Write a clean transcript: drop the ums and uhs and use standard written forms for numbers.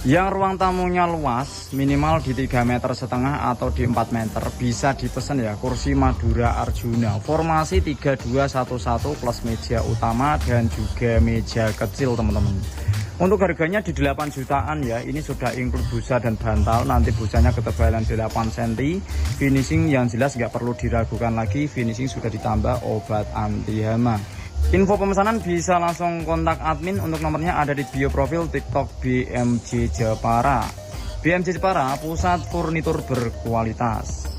Yang ruang tamunya luas, minimal di 3,5 meter atau di 4 meter, bisa dipesan ya kursi Madura Arjuna. Formasi 3211 plus meja utama dan juga meja kecil teman-teman. Untuk harganya di 8 jutaan ya, ini sudah include busa dan bantal. Nanti busanya ketebalan 8 cm. Finishing yang jelas nggak perlu diragukan lagi, finishing sudah ditambah obat anti hama. Info pemesanan bisa langsung kontak admin, untuk nomornya ada di bio profil TikTok BMJ Jepara. BMJ Jepara, pusat furnitur berkualitas.